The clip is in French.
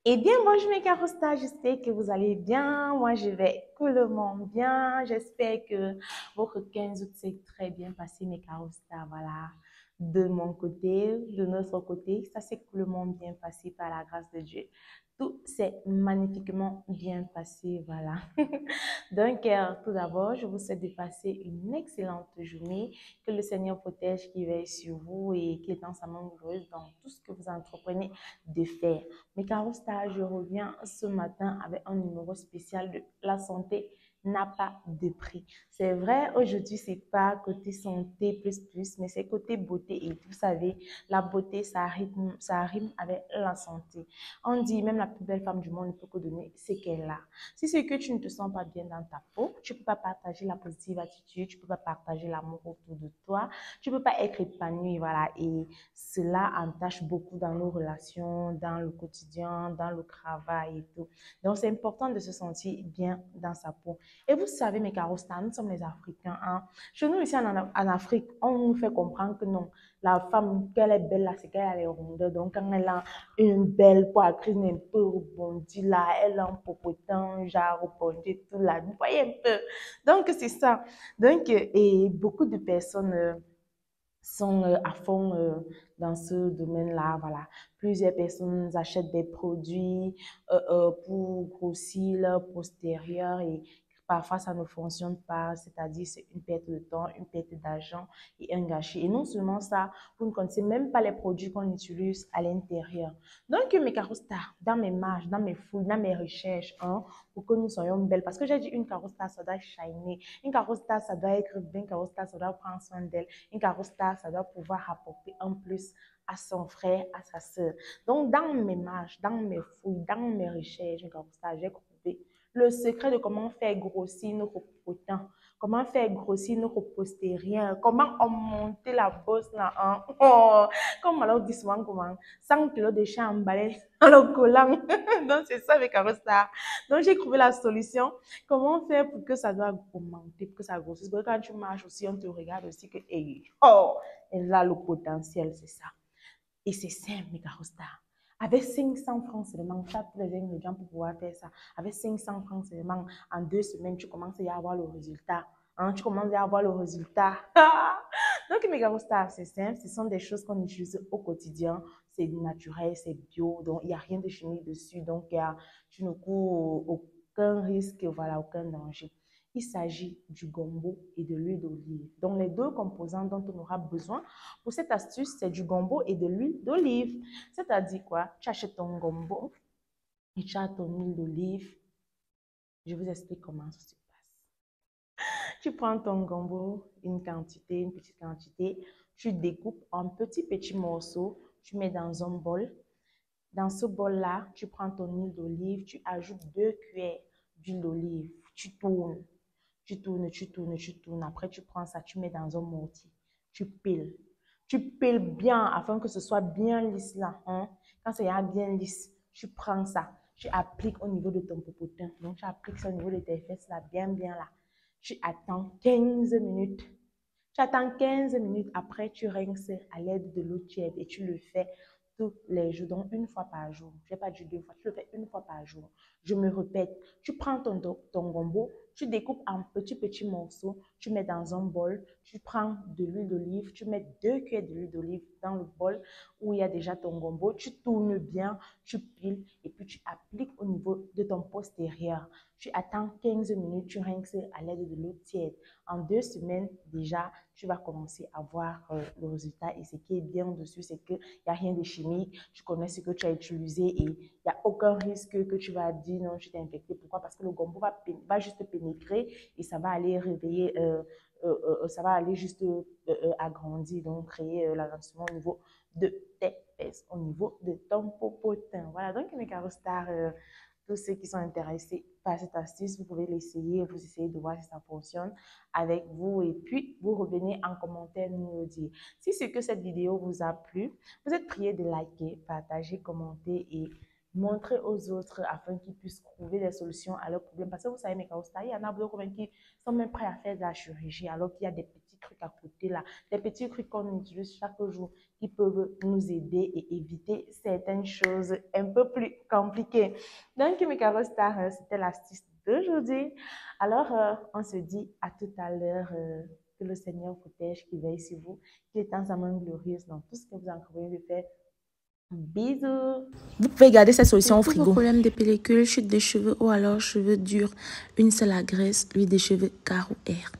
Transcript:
Eh bien, bonjour mes carostas, j'espère que vous allez bien. Moi, je vais coolement bien. J'espère que votre 15 août s'est très bien passé, mes carostas. Voilà, de mon côté, de notre côté, ça s'est coolement bien passé par la grâce de Dieu. Tout s'est magnifiquement bien passé, voilà. Donc, tout d'abord, je vous souhaite de passer une excellente journée, que le Seigneur protège, qu'il veille sur vous et qu'il est dans sa main glorieuse dans tout ce que vous entreprenez de faire. Mes caros stars, je reviens ce matin avec un numéro spécial de la santé n'a pas de prix. C'est vrai, aujourd'hui, c'est pas côté santé plus, mais c'est côté beauté. Et vous savez, la beauté, ça rime avec la santé. On dit même la plus belle femme du monde ne peut que donner ce qu'elle a. Si c'est que tu ne te sens pas bien dans ta peau, tu ne peux pas partager la positive attitude, tu ne peux pas partager l'amour autour de toi, tu ne peux pas être épanoui, voilà. Et cela entache beaucoup dans nos relations, dans le quotidien, dans le travail et tout. Donc, c'est important de se sentir bien dans sa peau. Et vous savez, mes carostas, nous sommes les Africains. Hein. Chez nous, ici en Afrique, on nous fait comprendre que non, la femme, qu'elle est belle là, c'est qu'elle a les rondeurs. Donc, quand elle a une belle poitrine un peu rebondie là, elle a un popotin, genre rebondi, tout là. Vous voyez un peu. Donc, c'est ça. Donc, et beaucoup de personnes sont à fond dans ce domaine-là. Voilà. Plusieurs personnes achètent des produits pour grossir leur postérieur et parfois ça ne fonctionne pas, c'est-à-dire c'est une perte de temps, une perte d'argent et un gâchis. Et non seulement ça, vous ne connaissez même pas les produits qu'on utilise à l'intérieur. Donc, mes carostas, dans mes marches, dans mes fouilles, dans mes recherches, hein, pour que nous soyons belles, parce que j'ai dit une carosta, ça doit shiner, une carosta, ça doit être bien, une carosta, ça doit prendre soin d'elle. Une carrosse-star, ça doit pouvoir apporter un plus à son frère, à sa soeur. Donc, dans mes marches, dans mes fouilles, dans mes recherches, une carrosse-star, j'ai trouvé le secret de comment faire grossir nos potins, comment faire grossir nos postérieurs, comment augmenter la bosse là, hein? Oh, comme on dit souvent, comment 100 kilos de chien emballé dans le collant. Donc, c'est ça, mes carrosse-stars. Donc, j'ai trouvé la solution. Comment faire pour que ça doit augmenter, pour que ça grossisse? Parce que quand tu marches aussi, on te regarde aussi que, hey, oh, elle a le potentiel, c'est ça. Et c'est simple, mes carostas. Avec 500 francs seulement, tu as tous les ingrédients pour pouvoir faire ça. Avec 500 francs seulement, en 2 semaines, tu commences à y avoir le résultat. Hein, tu commences à avoir le résultat. Donc, mes carostas, c'est simple. Ce sont des choses qu'on utilise au quotidien. C'est naturel, c'est bio. Donc, il n'y a rien de chimique dessus. Donc, tu ne cours aucun risque, voilà, aucun danger. Il s'agit du gombo et de l'huile d'olive. Donc, les deux composants dont on aura besoin pour cette astuce, c'est du gombo et de l'huile d'olive. C'est-à-dire quoi? Tu achètes ton gombo et tu as ton huile d'olive. Je vous explique comment ça se passe. Tu prends ton gombo, une petite quantité, tu découpes en petits morceaux, tu mets dans un bol. Dans ce bol-là, tu prends ton huile d'olive, tu ajoutes 2 cuillères d'huile d'olive, tu tournes, tu tournes, tu tournes, tu tournes. Après, tu prends ça, tu mets dans un mortier, tu piles. Tu piles bien afin que ce soit bien lisse là. Hein? Quand c'est bien lisse, tu prends ça, tu appliques au niveau de ton popotin. Donc, tu appliques ça au niveau de tes fesses là, bien là. Tu attends 15 minutes. Tu attends 15 minutes. Après, tu rinces à l'aide de l'eau tiède et tu le fais tous les jours, donc une fois par jour. Je n'ai pas dit 2 fois, tu le fais une fois par jour. Je me répète, tu prends ton gombo, tu découpes en petits morceaux, tu mets dans un bol, tu prends de l'huile d'olive, tu mets 2 cuillères de l'huile d'olive dans le bol où il y a déjà ton gombo, tu tournes bien, tu piles et puis tu appliques au niveau de ton postérieur. Tu attends 15 minutes, tu rinces à l'aide de l'eau tiède. En 2 semaines, déjà, tu vas commencer à voir le résultat. Et ce qui est bien dessus, c'est qu'il n'y a rien de chimique. Tu connais ce que tu as utilisé et il n'y a aucun risque que tu vas dire non, tu t'es infecté. Pourquoi? Parce que le gombo va juste pénétrer et ça va aller réveiller, ça va aller juste agrandir, donc créer l'avancement au niveau de tes fesses, au niveau de ton popotin. Voilà, donc mes carostars, tous ceux qui sont intéressés par cette astuce, vous pouvez l'essayer, vous essayez de voir si ça fonctionne avec vous et puis vous revenez en commentaire nous le dire. Si c'est que cette vidéo vous a plu, vous êtes prié de liker, partager, commenter et montrer aux autres afin qu'ils puissent trouver des solutions à leurs problèmes. Parce que vous savez, mes carostas, il y en a beaucoup qui sont même prêts à faire de la chirurgie alors qu'il y a des petits trucs à côté là, des petits trucs qu'on utilise chaque jour qui peuvent nous aider et éviter certaines choses un peu plus compliquées. Donc, mes carostas, c'était l'astuce d'aujourd'hui. Alors, on se dit à tout à l'heure. Que le Seigneur protège, qu'il veille sur vous, qu'il étende sa main glorieuse dans tout ce que vous entreprenez de faire. Bisous. Vous pouvez garder cette solution au frigo. Pour problème de pellicule, chute de cheveux ou alors cheveux durs, une seule adresse, l'huile de cheveux Caro Air.